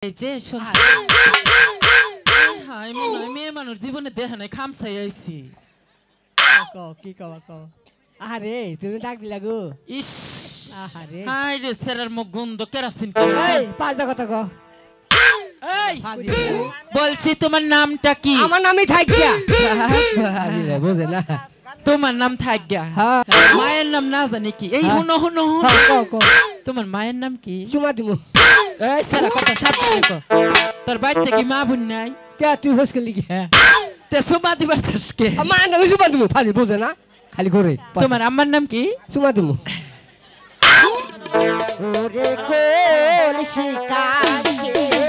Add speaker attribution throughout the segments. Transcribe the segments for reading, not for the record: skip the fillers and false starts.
Speaker 1: এই যে শুনছি হাই মনে মেয়ে মানুষ জীবনে দেখে নাই খামছাই আইছি
Speaker 2: কি কও আরে তুমি ডাক দিলা গো
Speaker 1: ইস
Speaker 2: আরে
Speaker 1: হাই রে সেরার মুখ গন্ধ কেরাসিন
Speaker 2: এই পাঁচটা কথা কও
Speaker 1: এই বলছি তোমার নামটা কি
Speaker 2: আমার নামই থাকিয়া আরে রে বুঝে না
Speaker 1: তোমার নাম থাকিয়া
Speaker 2: হ্যাঁ
Speaker 1: মায়ের নাম না জানি কি এই হুনো
Speaker 2: কও
Speaker 1: তোমার মায়ের নাম কি
Speaker 2: সুমা দিমু
Speaker 1: এই সেরা কথা সাবধানে কও তোর বাড়িতে কি মা বোন নাই
Speaker 2: কে তুই হোস্টেল লিখে
Speaker 1: তে সুমা দিবার চাসকে
Speaker 2: আমার নাম সুমা দিমু ফাজি বুঝে না খালি করে
Speaker 1: তোমার আম্মার নাম কি
Speaker 2: সুমা দিমু ওরে কোন শিকারে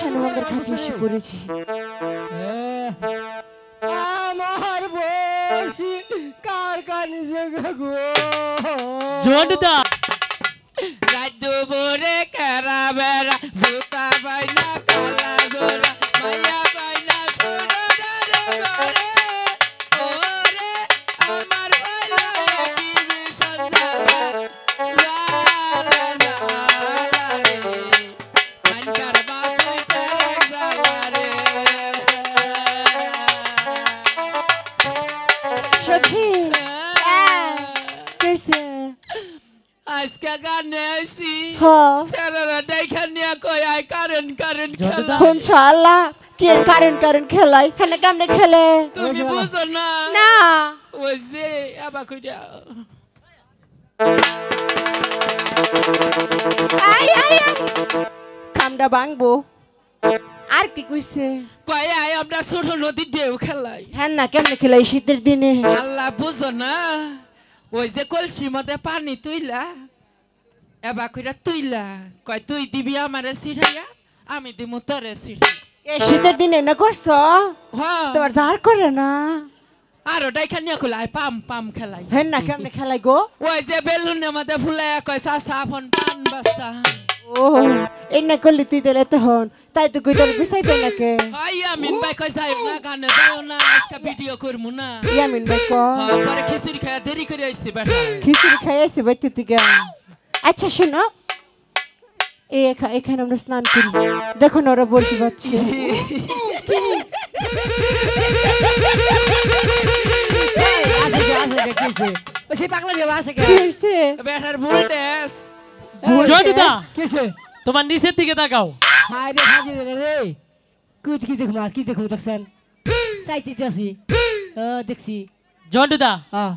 Speaker 3: শানুমন্দার ঘাটে এসে পড়েছি।
Speaker 2: আমার বর্ষি কার কানে গো
Speaker 1: জন্টুদা
Speaker 4: রাজু বরে কারা বেড়া জুতা বাইনা কালা জোড়া মায়া বাইনা সোনা রে ওরে আমার ভালো কি সঞ্জালা লা লা রে মান করবা তুই তেরে জালা রে
Speaker 3: সখী कैसे
Speaker 4: আজকে গানে আইছি
Speaker 3: হ্যাঁ
Speaker 4: সারারা দেখা নিয়া কই আই কারণ খেলা
Speaker 3: শুনছো আল্লাহ কে কারেন্ট খেলাই খেলে কেমনে খেলে
Speaker 4: তুমি বুঝো না
Speaker 3: না
Speaker 4: ওই যে আবার কইটা
Speaker 3: আই কামটা ভাঙবো আর কি কইছে
Speaker 4: কই আই আমরা ছোট নদী ঢেউ খেলাই
Speaker 3: হ্যাঁ না কেমনে খেলাই শীতের দিনে
Speaker 4: আল্লাহ বুঝো না ওই যে কলসি মধ্যে পানি তুইলা এবার কইরা তুইলা কয় তুই দিবি আমারে সিরাইয়া আমি দিমু তোরে সিরাই
Speaker 3: এই শীতের দিনে না করছো
Speaker 4: হ্যাঁ
Speaker 3: তোমার জার করে না
Speaker 4: আর ওটাই খানিয়া খুলাই পাম খেলাই
Speaker 3: হ্যাঁ না কেমনে খেলাই গো
Speaker 4: ওই যে বেলুনের মধ্যে ফুলাইয়া কয় চাচা ফোন পান বাচ্চা
Speaker 3: ও এই না করলি তুই দিলে তখন তাই তো কই তোর বিছাই পাই নাকে
Speaker 4: হাই আমিন ভাই কই যাই না গানে দাও না আজকে ভিডিও করমু না
Speaker 3: ইয়ামিন ভাই কো
Speaker 4: পরে খিচুড়ি খায়া দেরি করে আইছি বেটা
Speaker 3: খিচুড়ি খাইছি বাইতে থেকে আচ্ছা শোনো এখানে আমরা স্নান করি দেখো না ওরা বসে পাচ্ছে
Speaker 2: আছে কেছে ওই পাগলা রে আছে কে
Speaker 3: কি হইছে
Speaker 4: বেটার ভোল্টেজ
Speaker 1: জন্টুদা
Speaker 2: কেছে
Speaker 1: তোমার নিচের দিকে তাকাও
Speaker 2: হাই রে ভাজি রে কি দেখুম আর কি দেখুম দেখছেন চাইতে আছি দেখছি
Speaker 1: জন্টুদা
Speaker 2: হ্যাঁ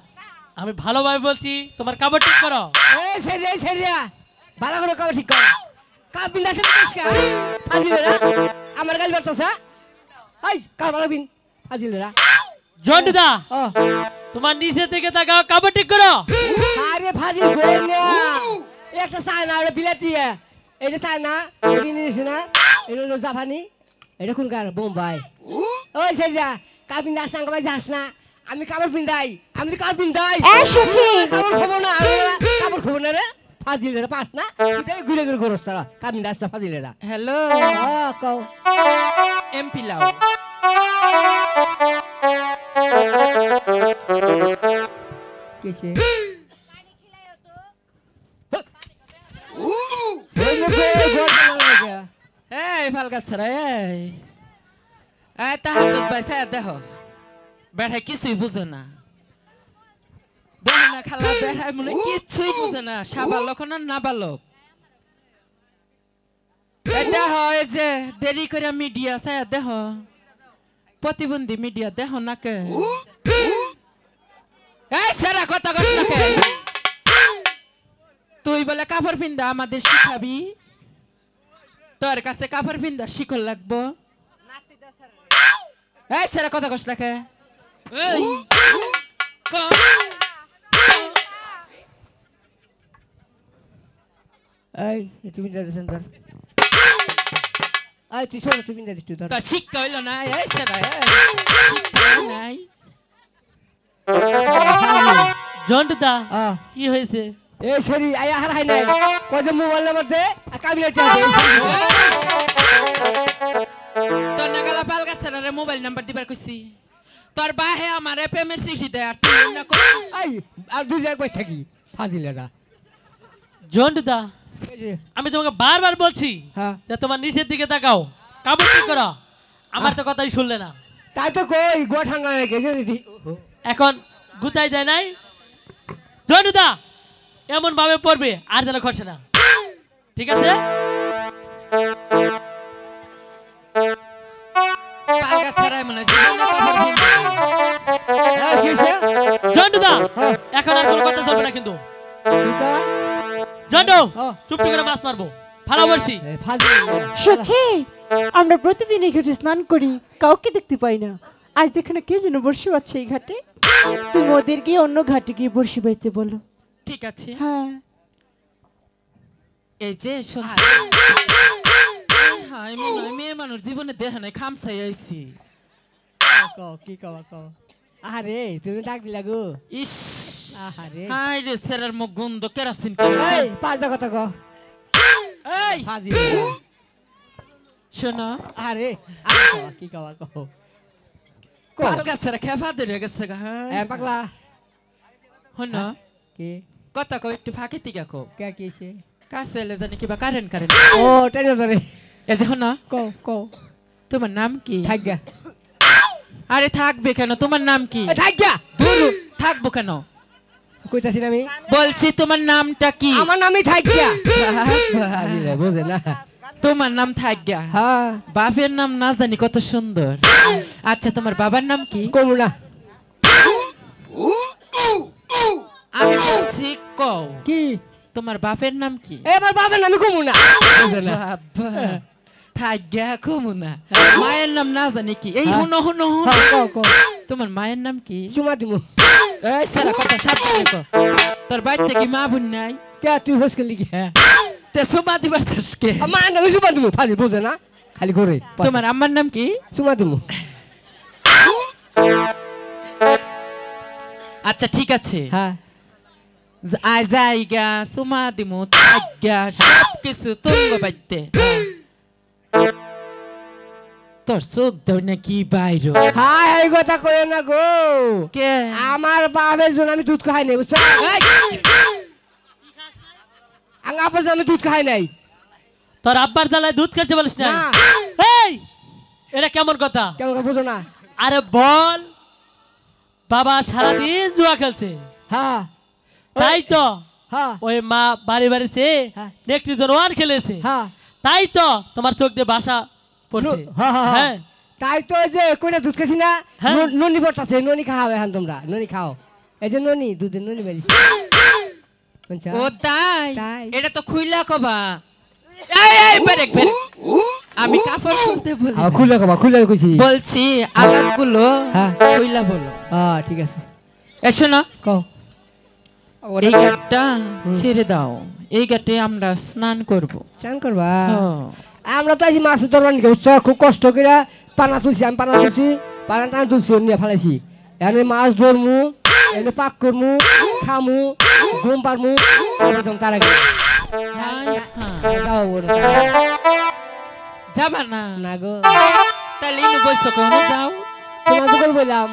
Speaker 1: আমি ভালোভাবে বলছি তোমার কাপড় ঠিক করো
Speaker 2: এই সেরিয়া ভালো করে কাম ঠিক কর কাম বিন আছে কইska ফাজিলেরা আমার গাল বারতাছে হাই কাম ভালো বিন ফাজিলেরা
Speaker 1: জন্টুদা
Speaker 2: ও
Speaker 1: তোমার নিচের দিকে তাকাও কাপড় ঠিক করো
Speaker 2: আরে ফাজিল গোল না একটা চায়না আর বিলাতি এটা চায়না ইন্দোনেশিয়া এটা হলো জাপানি এটা কোন গান বোম্বাই ওই সেরিয়া কাম বিন আসঙ্গ ভাই যাস না আমি কাপড় পিন্দাই আমি তো কাপড় পিন্দাই
Speaker 3: এই সখী
Speaker 2: কাপড় খবো না কাপড় খবো না রে ফাজিলেরা পাস না তুই ঘুরে ঘুরে ঘুরস তারা কাম বিন আসছে ফাজিলেরা
Speaker 4: হ্যালো
Speaker 2: কও
Speaker 4: এমপি লাও
Speaker 2: কেছে
Speaker 4: এই ফালগাছরা এই তাহাজ্জুদ বাইসা দেখো বেটা কিছুই বুঝে না দেখো না খালা বেটা মনে কিছুই বুঝে না সাবালক না নাবালক এটা হয় যে দেরি করে মিডিয়া চাই দেহ প্রতিবন্ধী মিডিয়া দেহ নাকে এই সেরা কথা কস নাকে তুই বলে কাপড় পিন্দা আমাদের শিখাবি তোর কাছে কাপড় পিন্দা শিকল লাগবো এই সেরা কথা কস নাকে এই
Speaker 2: এই তুমি যাচ্ছেন তোর এই তুই শোন তুমি যাচ্ছিস তুই তোর
Speaker 4: তোর শিক্ষা হইল না এই সেরা নাই
Speaker 1: জন্টুদা কি হয়েছে
Speaker 2: এই সরি আই আর হাই নাই কই যে মোবাইল নাম্বার দে আর কাবিনেট আছে
Speaker 4: তোর নাগালা পালগা সেরারে মোবাইল নাম্বার দিবার কইছি তোর বাহে আমার প্রেমের চিঠি দেয় আর তুই না কর
Speaker 2: এই আর দুই জায়গায় থাকি ফাজিলেরা
Speaker 1: জন্টুদা আমি তোমাকে বারবার বলছি
Speaker 2: হ্যাঁ
Speaker 1: যে তোমার নিচের দিকে তাকাও কাপড় ঠিক করো আমার তো কথাই শুনলে না
Speaker 2: তাই তো কই গো ঠান্ডা রেখে দিদি
Speaker 1: এখন গুতাই দেয় নাই জন্টুদা এমন ভাবে পড়বে আর যেন খসে না ঠিক আছে
Speaker 4: পালগা সেরাই মনে জীবনে কাপড় পিন্দা
Speaker 2: এই কিছে
Speaker 1: জন্টুদা এখন আর কোনো কথা চলবে না কিন্তু জন্টু চুপটি করে মাছ মারবো ভালো বলছি
Speaker 2: এই ফাজিলেরা
Speaker 3: সখী আমরা প্রতিদিন এই ঘাটে স্নান করি কাউকে দেখতে পাই না আজ দেখো না কে যেন বর্ষি পাচ্ছে এই ঘাটে তুমি ওদের গিয়ে অন্য ঘাটে গিয়ে বর্ষি বাইতে বলো
Speaker 4: ঠিক আছে
Speaker 3: হ্যাঁ
Speaker 4: এই যে শুনছি আমি মনে হয় মেয়ে মানুষ জীবনে দেখে নাই খামসাই আইছি
Speaker 2: কি কবা কও আরে তুমি ডাক দিলা গো
Speaker 4: ইস
Speaker 2: আরে
Speaker 4: হাই রে সেরার মুখ গন্ধ কেরাসিন
Speaker 2: এই পাঁচটা কথা কও
Speaker 4: এই
Speaker 2: ফাজি
Speaker 4: শোনো
Speaker 2: আরে কি কবা কও
Speaker 4: কাল গাছের খেফা ধরে গেছে গা
Speaker 2: পাগলা
Speaker 4: হন
Speaker 2: কি
Speaker 4: কথা কও একটু ফাঁকি দিকে কও
Speaker 2: কে কিছে
Speaker 4: কাছে এলে জানি কিবা কারেন্ট
Speaker 2: ও টেনে ধরে
Speaker 4: এই যে হন
Speaker 2: কও কও
Speaker 4: তোমার নাম কি
Speaker 2: থাকগা
Speaker 4: আরে থাকবে কেন তোমার নাম কি
Speaker 2: থাকগা
Speaker 4: ধরু থাকবো কেন
Speaker 2: কইতাছি আমি
Speaker 4: বলছি তোমার নামটা কি
Speaker 2: আমার নামই থাকগা আরে বুঝে না
Speaker 4: তোমার নাম থাকগা
Speaker 2: হ্যাঁ
Speaker 4: বাপের নাম না জানি কত সুন্দর আচ্ছা তোমার বাবার নাম কি
Speaker 2: কমু না
Speaker 4: আমি বলছি কও
Speaker 2: কি
Speaker 4: তোমার বাপের নাম কি
Speaker 2: এবার বাবার নামই কমু না বুঝে না
Speaker 4: বাবা থাকগা কমুনা মায়ের নাম না জানি কি এই হুনো হুনো
Speaker 2: কও কও
Speaker 4: তোমার মায়ের নাম কি
Speaker 2: চুমা দিমু
Speaker 4: এই সারা কথা সাবধানে কও তোর বাড়িতে কি মা বোন নাই
Speaker 2: কে তুই হোস্টেল লিখে
Speaker 4: তে সুমা দিবার চাষকে
Speaker 2: আমার নামই চুমা দিমু ফাজি বুঝে না খালি করে
Speaker 4: তোমার আম্মার নাম কি
Speaker 2: চুমা দিমু
Speaker 4: আচ্ছা ঠিক আছে
Speaker 2: হ্যাঁ
Speaker 4: জায়গা সুমা দিমু থাকগা সব কিছু তুঙ্গ বাইতে তোর চোখ দেও নাকি বাইর
Speaker 2: হাই এই কথা কই না গো
Speaker 4: কে
Speaker 2: আমার বাবার জন্য আমি দুধ খাই নাই বুঝছো আঙ্গাপার জন্য আমি দুধ খাই নাই
Speaker 1: তোর আব্বার জ্বালায় দুধ খেতে বলিস না
Speaker 2: না।
Speaker 1: এই এটা কেমন কথা
Speaker 2: কেমন করে বুঝো না
Speaker 1: আরে বল বাবা সারাদিন জুয়া খেলছে
Speaker 2: হ্যাঁ
Speaker 1: তাই তো
Speaker 2: হ্যাঁ
Speaker 1: ওই মা বাড়ি বাড়িতে
Speaker 2: হ্যাঁ।
Speaker 1: নেকটি জনওয়ান খেলেছে
Speaker 2: হ্যাঁ
Speaker 1: তাই তো তোমার চোখ দিয়ে বাসা পড়ছে হ্যাঁ
Speaker 2: তাই তো এই যে কইনা দুধ খাইছি না
Speaker 1: হ্যাঁ।
Speaker 2: ননি পড়তাছে ননি খাও এখন তোমরা ননি খাও এই যে ননি দুধের ননি বেরিয়েছে বুঝছো?
Speaker 4: ও তাই
Speaker 2: তাই।
Speaker 4: এটা তো খুইলা কবা এই বেরেক বেরেক আমি কাপড় খুলতে বলি
Speaker 2: খুলে কইছি
Speaker 4: বলছি আলাপগুলো
Speaker 2: হ্যাঁ।
Speaker 4: খুইলা বলো
Speaker 2: হ্যাঁ ঠিক আছে
Speaker 4: এসো না
Speaker 2: কও
Speaker 4: এই ঘাটটা ছেড়ে দাও এই ঘাটে আমরা স্নান করব
Speaker 2: চান করবা
Speaker 4: হ্যাঁ।
Speaker 2: আমরা তো আছি মাছের দরবার নিকে বুঝছো খুব কষ্ট করে পানা তুলছি আমি পানা তুলছি পানা টানা তুলছি নিয়ে ফেলাইছি এখানে মাছ ধরমু এখানে পাক করমু খামু ঘুম পারমু একদম তার আগে
Speaker 4: হ্যাঁ, হ্যাঁ।
Speaker 2: যাও ওরে,
Speaker 4: যাবা না
Speaker 2: না গো
Speaker 4: তাহলে ইনু বসো কোনো যাও
Speaker 2: তোমার তো করে বললাম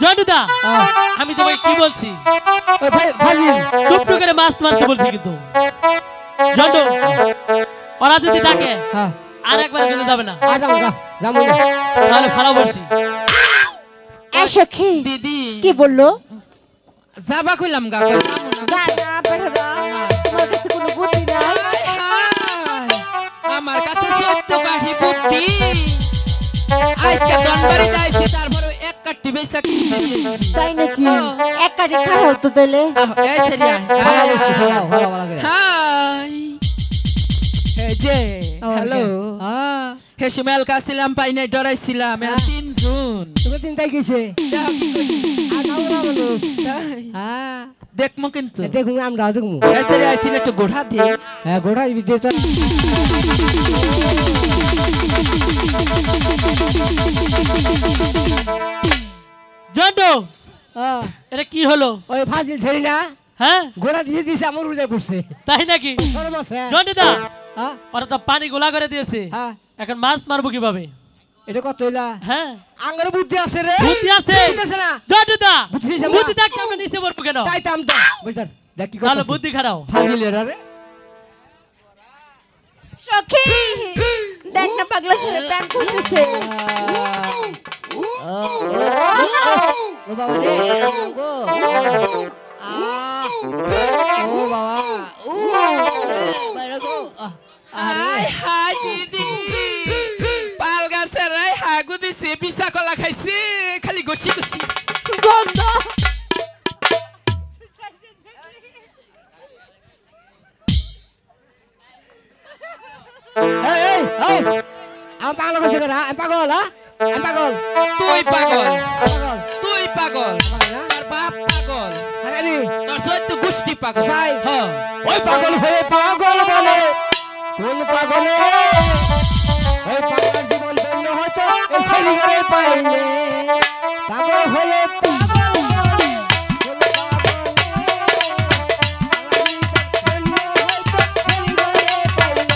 Speaker 1: জন্টুদা আমি তোমাকে কি বলছি
Speaker 2: ওই ভাজি
Speaker 1: টুকটুক করে মাছ মারতে বলছি কিন্তু জন্টু ওরা যদি ডাকে
Speaker 2: হ্যাঁ
Speaker 1: আর একবার কিন্তু যাবে না
Speaker 2: যাবো যাবো
Speaker 1: তাহলে ভালো বসি
Speaker 3: এই সখী
Speaker 4: দিদি
Speaker 3: কি বললো
Speaker 4: যাবা কইলাম গা কই যাবো না।
Speaker 3: না না বেটা তোমার কাছে কোনো বুদ্ধি নাই
Speaker 4: হায় হায়, আমার কাছে সত্য কাঠি বুদ্ধি আজকে দনবাড়ি যাইছি তারপরে এক কাঠি বেচা কিনছি
Speaker 3: তাই নাকি এক কাটি খারাপ তো দিলে
Speaker 4: এই সেরিয়া হাই এই যে হ্যালো হে শিমাল কাছিলাম পাই নাই ডরাইছিলাম এখন তিনজন
Speaker 2: তুমি চিন্তাই গেছে হ্যাঁ
Speaker 4: দেখমো কিন্তু
Speaker 2: দেখুন আমরা দেখুন
Speaker 4: এই সেরিয়া আইছিল একটু গোড়া দিয়ে
Speaker 2: হ্যাঁ গোড়া দিয়ে তো
Speaker 1: জন্টু এটা কি হলো
Speaker 2: ওই ফাজিল ছেড়ি না
Speaker 1: হ্যাঁ
Speaker 2: গোড়া দিয়ে দিয়েছে আমার উড়ে পড়ছে
Speaker 1: তাই নাকি জন্টুদা
Speaker 2: হ্যাঁ
Speaker 1: ওরা তো পানি গোলা করে দিয়েছে
Speaker 2: হ্যাঁ
Speaker 1: এখন মাছ মারবো কিভাবে
Speaker 2: এটা কত হইলা
Speaker 1: হ্যাঁ
Speaker 2: আঙ্গারে বুদ্ধি আছে রে
Speaker 1: বুদ্ধি আছে
Speaker 2: বুদ্ধি আছে না
Speaker 1: জন্টুদা
Speaker 2: বুদ্ধি আছে না?
Speaker 1: বুদ্ধি থাকতে আমরা নিচে পড়বো কেন
Speaker 2: তাই তাম তো বুঝতার দেখ কি
Speaker 1: তাহলে
Speaker 2: কথা
Speaker 1: বুদ্ধি খারাপ
Speaker 2: ফাজিলের রে
Speaker 3: সখী দেখ না পাগলা ছেলে প্যান খুলতেছে
Speaker 2: ও বাবা রে গো ও বাবা ও বাইরে গো
Speaker 4: হাই হাই দিদি পাল গাছের রাই হাগু দিছে পিসা কলা খাইছে খালি গসি গসি
Speaker 3: গন্ধ
Speaker 2: এই এই এই আমি পাগল কইছ না আমি পাগল হ্যাঁ আমি পাগল
Speaker 4: তুই পাগল
Speaker 2: পাগল
Speaker 4: তুই পাগল তোর বাপ পাগল
Speaker 2: আরে
Speaker 4: তোর চোদ্দ গোষ্ঠী পাগল
Speaker 2: ভাই।
Speaker 4: হ্যাঁ
Speaker 2: ওই পাগল হয়ে পাগল বলে কোন পাগলে ওই পাগলার জীবন ধন্য হতো এই ছেলেগুলো পাইলে পাগল হলে পাগল বলে, কোন পাগলে ধন্য হতো ছেলেগুলো পাইলে।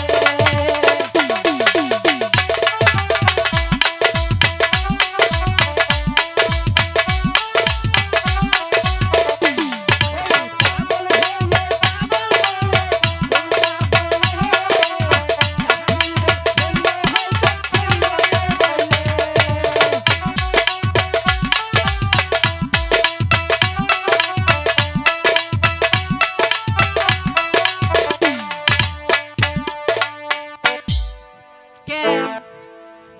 Speaker 4: কে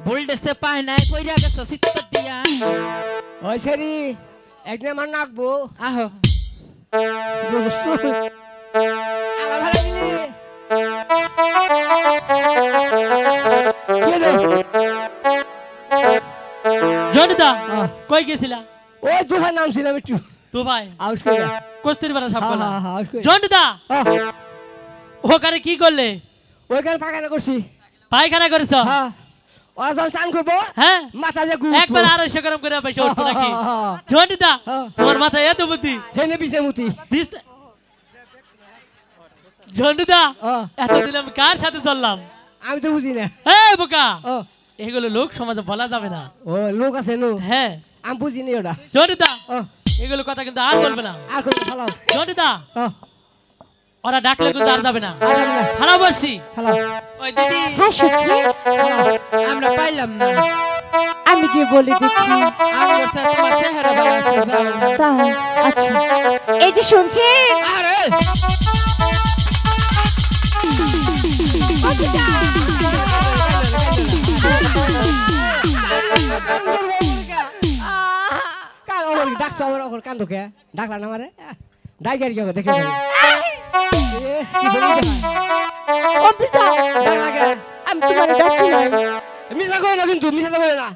Speaker 4: বুলডেসে পায় নাই কইরা গেছ সিত্তর দিয়া
Speaker 2: ওই সেরি একদিন আমার নাকবো
Speaker 4: আহো
Speaker 2: আমার ভালো লাগেনি। কে রে?
Speaker 1: জনিদা
Speaker 2: আহ।
Speaker 1: কই গেছিলা?
Speaker 2: ওই দুহার নাম ছিলাম একটু
Speaker 1: তো ভাই
Speaker 2: আউস করে
Speaker 1: কস্তুরি বাড়া সাপ
Speaker 2: হ্যাঁ,
Speaker 1: কলা
Speaker 2: হ্যাঁ, হ্যাঁ, আউস করে।
Speaker 1: জনিদা ওখানে কি করলে?
Speaker 2: ওইখানে পাখানা করছি
Speaker 1: পায়খানা করেছ?
Speaker 2: হ্যাঁ ওরা যখন চান করবো
Speaker 1: হ্যাঁ
Speaker 2: মাথা যে গু
Speaker 1: একবার 250 গ্রাম করে পয়সা উঠবে নাকি?
Speaker 2: হ্যাঁ, হ্যাঁ, হ্যাঁ।
Speaker 1: জনিদা
Speaker 2: হ্যাঁ।
Speaker 1: তোমার মাথায় এত বুদ্ধি।
Speaker 2: হেনে বিছে মুতি
Speaker 1: জনিদা
Speaker 2: হ্যাঁ।
Speaker 1: এতদিন আমি কার সাথে চললাম?
Speaker 2: আমি তো বুঝি না
Speaker 1: এই বোকা,
Speaker 2: ও
Speaker 1: এগুলো লোক সমাজে বলা যাবে না।
Speaker 2: ও লোক আছে নো
Speaker 1: হ্যাঁ
Speaker 2: আমি বুঝি নি ওটা
Speaker 1: জনিদা
Speaker 2: ও
Speaker 1: এগুলো কথা কিন্তু আর বলবে না।
Speaker 2: আর কোনো ফালাও
Speaker 1: জনিদা
Speaker 2: ও
Speaker 1: ওরা ডাকলে কিন্তু আর যাবে না।
Speaker 2: আর যাবে না।
Speaker 1: খারাপ বলছি।
Speaker 2: ফালাও
Speaker 4: ওই দিদি
Speaker 3: হ্যাঁ সখী,
Speaker 4: আমরা পাইলাম না
Speaker 3: আমি গিয়ে বলে দেখি।
Speaker 4: আমার সাথে তোমার চেহারা ভালো আছে যাও
Speaker 3: তাই আচ্ছা, এই যে শুনছেন,
Speaker 2: আরে কাল ওর ডাকছ আমার ওর কান্দো কে ডাকলা না মারে ডাইগার কি দেখে ভাই কি বলি
Speaker 3: ও পিসা,
Speaker 2: ডাক লাগে
Speaker 3: আমি তোমার ডাকি নাই,
Speaker 2: মিছা কই না কিন্তু মিছা তো কই না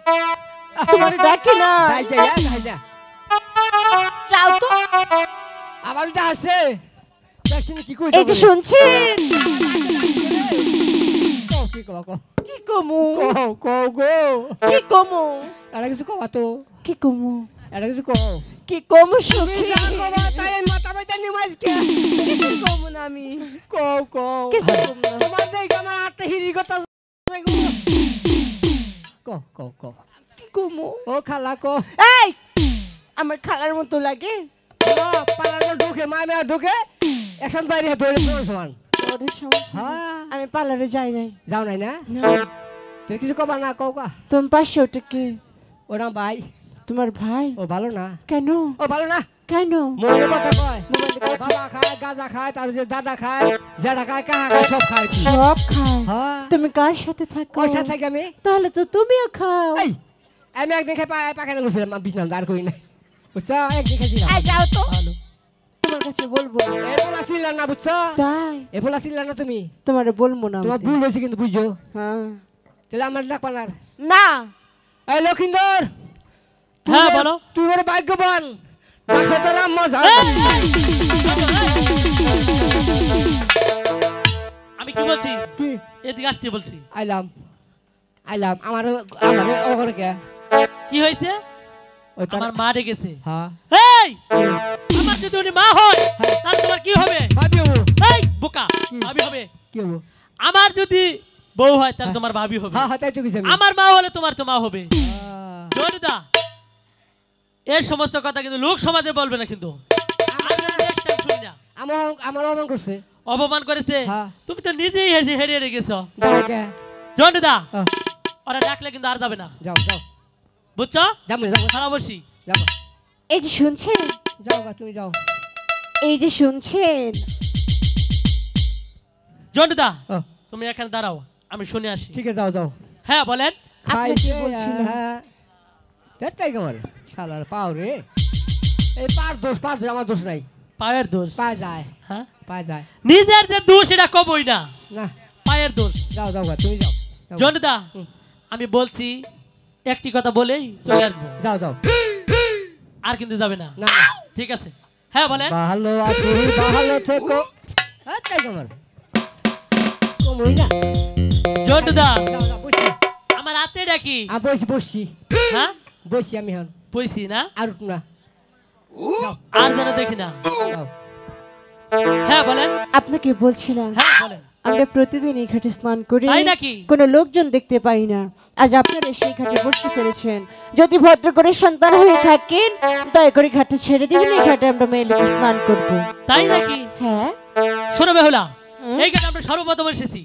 Speaker 3: তোমার ডাকি না,
Speaker 2: ডাই যাই ডাই যা
Speaker 3: যাও তো।
Speaker 2: আবার এটা আছে দেখছিস কি কই
Speaker 3: এই যে শুনছেন,
Speaker 2: কি কও কও
Speaker 3: কি কমু
Speaker 2: কও গো
Speaker 3: কি কমু
Speaker 2: এটা কিছু কও তো
Speaker 3: কি কমু
Speaker 2: এটা কিছু কও
Speaker 3: কি কমু সখী,
Speaker 2: তাই মাথা বাইতে নিমাজ কে
Speaker 3: কি কমু না আমি,
Speaker 2: কও কও
Speaker 3: কিছু কমু না।
Speaker 2: তোমার দেখ আমার হাতে হিরি কথা কও কও কও
Speaker 3: কি কমু?
Speaker 2: ও খালা কও
Speaker 3: এই আমার খালার মতো লাগে।
Speaker 2: পালানো ঢুকে মামা ঢুকে একসাথে বাইরে দৌড়ে পড়ে সমান
Speaker 3: ওরে সমস্যা নেই।
Speaker 2: হ্যাঁ
Speaker 3: আমি পার্লারে যাই নাই।
Speaker 2: যাও নাই না
Speaker 3: না,
Speaker 2: তুই কিছু কবা না কও কা
Speaker 3: তোমার পাশে ওটা কে?
Speaker 2: ওরা ভাই
Speaker 3: তোমার ভাই?
Speaker 2: ও ভালো না
Speaker 3: কেন
Speaker 2: ও ভালো না
Speaker 3: কেন?
Speaker 2: মোবাইলে কথা কয়
Speaker 3: মোবাইলে কথা-
Speaker 2: বাবা খায় গাঁজা খায় তার যে দাদা খায় জেঠা খায় কাহা খায় সব খায় কি
Speaker 3: সব খায়।
Speaker 2: হ্যাঁ
Speaker 3: তুমি কার সাথে থাকো?
Speaker 2: ওর সাথে থাকি আমি
Speaker 3: তাহলে তো তুমিও খাও।
Speaker 2: এই আমি একদিন খাই পাখানে বসছিলাম বিছনাম দাঁড় করি না বুঝছো একদিন খাইছিলাম
Speaker 3: এই যাও তো,
Speaker 2: ভালো
Speaker 3: তোমার কাছে বলবো না।
Speaker 2: এই পোলা ছিল না বুঝছো
Speaker 3: তাই
Speaker 2: এই পোলা ছিল না তুমি
Speaker 3: তোমার বলবো না
Speaker 2: তোমার
Speaker 3: আমি।
Speaker 2: ভুল হয়েছে কিন্তু বুঝছো
Speaker 3: হ্যাঁ।
Speaker 2: তাহলে আমার ডাক পালার
Speaker 3: না,
Speaker 2: এই লক্ষিন্দর
Speaker 1: হ্যাঁ বলো।
Speaker 2: তুই ওর ভাগ্যবান ডাকছে তোর মজা
Speaker 1: আমি কি বলছি?
Speaker 2: কি
Speaker 1: এদিকে আসতে বলছি।
Speaker 2: আইলাম আইলাম আমার আমার ওখানে কে
Speaker 1: কি হয়েছে?
Speaker 2: ওই তার
Speaker 1: আমার মা ডেকেছে।
Speaker 2: হ্যাঁ
Speaker 1: এই আমার যদি উনি মা হয় তাহলে তোমার কি হবে?
Speaker 2: ভাবি হবো
Speaker 1: এই বোকা, ভাবি হবে।
Speaker 2: কি হবো
Speaker 1: আমার যদি বউ হয় তাহলে তোমার ভাবি হবে।
Speaker 2: হ্যাঁ হ্যাঁ তাই তো কিছু আমি
Speaker 1: আমার মা হলে তোমার তো মা হবে।
Speaker 2: আহ,
Speaker 1: জনিদা এই সমস্ত কথা কিন্তু লোক সমাজে বলবে না কিন্তু। আমি next time শুনি না।
Speaker 2: আমার অমন করছে
Speaker 1: অপমান করেছে।
Speaker 2: হ্যাঁ।
Speaker 1: তুমি তো নিজেই হেরে হেরে গেছো।
Speaker 2: ডাকে
Speaker 1: জনিদা
Speaker 2: হ্যাঁ,
Speaker 1: ওরা ডাকলে কিন্তু আর যাবে না,
Speaker 2: যাও যাও
Speaker 1: বুঝছো?
Speaker 2: যাবো যাবো
Speaker 1: খারাপ বলছি।
Speaker 2: যাবো
Speaker 3: এই যে শুনছেন,
Speaker 2: যাও গা, তুমি যাও
Speaker 3: এই যে শুনছেন,
Speaker 1: জনিদা
Speaker 2: ও,
Speaker 1: তুমি এখানে দাঁড়াও, আমি শুনে আসি।
Speaker 2: ঠিক আছে যাও যাও
Speaker 1: হ্যাঁ বলেন।
Speaker 3: আপনি কি বলছিলেন?
Speaker 2: হ্যাঁ দেখতাই কেমন শালার পাও রে এই পার দোষ আমার দোষ নাই
Speaker 1: পায়ের দোষ।
Speaker 2: পা যায়
Speaker 1: হ্যাঁ,
Speaker 2: পা যায়
Speaker 1: নিজের যে দোষ এটা কবই না,
Speaker 2: না
Speaker 1: পায়ের দোষ।
Speaker 2: যাও যাও গা, তুমি যাও যাও।
Speaker 1: জনিদা
Speaker 2: হুম।
Speaker 1: আমি বলছি একটি কথা বলেই চলে আসবো,
Speaker 2: যাও যাও
Speaker 1: আর কিন্তু যাবে না।
Speaker 2: না না।
Speaker 1: ঠিক আছে, হ্যাঁ বলেন।
Speaker 2: ভালো আছি ভালো থেকো দেখতাই কেমন কমই না
Speaker 1: জন্টুদা
Speaker 2: যাও যাও বসি
Speaker 1: আমার হাতে ডাকি
Speaker 2: বসি বসি
Speaker 1: হ্যাঁ
Speaker 2: বসি আমি হন
Speaker 1: পয়সি না
Speaker 2: আর উঠ না
Speaker 1: আর যেন দেখি না
Speaker 2: যাও।
Speaker 1: হ্যাঁ বলেন
Speaker 3: আপনাকে বলছিলাম
Speaker 1: হ্যাঁ বলেন
Speaker 3: আমরা প্রতিদিন এই ঘাটে স্নান করি
Speaker 1: তাই নাকি?
Speaker 3: কোনো লোকজন দেখতে পাই না আজ আপনারা সেই ঘাটে বসে ফেলেছেন যদি ভদ্র করে সন্তান হয়ে থাকেন দয়া করে ঘাটে ছেড়ে দিবেন এই ঘাটে আমরা মেয়ে লোক স্নান করব
Speaker 1: তাই নাকি
Speaker 3: হ্যাঁ
Speaker 1: শোনো বেহুলা এই গানে আমরা সর্বপ্রথম এসেছি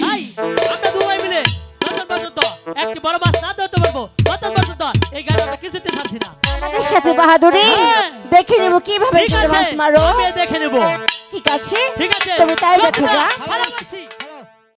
Speaker 1: তাই আমরা দুই মিলে নতুন পর্যন্ত একটি বড় মাছ না ধরতে পারবো নতুন পর্যন্ত এই গানে আমরা কিছুতে ছাড়ছি না
Speaker 3: আমাদের সাথে বাহাদুরি
Speaker 1: হ্যাঁ।
Speaker 3: দেখে নেব কিভাবে
Speaker 1: ঠিক
Speaker 3: তুমি
Speaker 1: আছে
Speaker 3: মাছ মারো
Speaker 1: আমি দেখে নেব
Speaker 3: ঠিক আছে
Speaker 1: ঠিক আছে
Speaker 3: তুমি তাই দেখো
Speaker 1: জন্টুদা,
Speaker 3: যা
Speaker 1: ভালো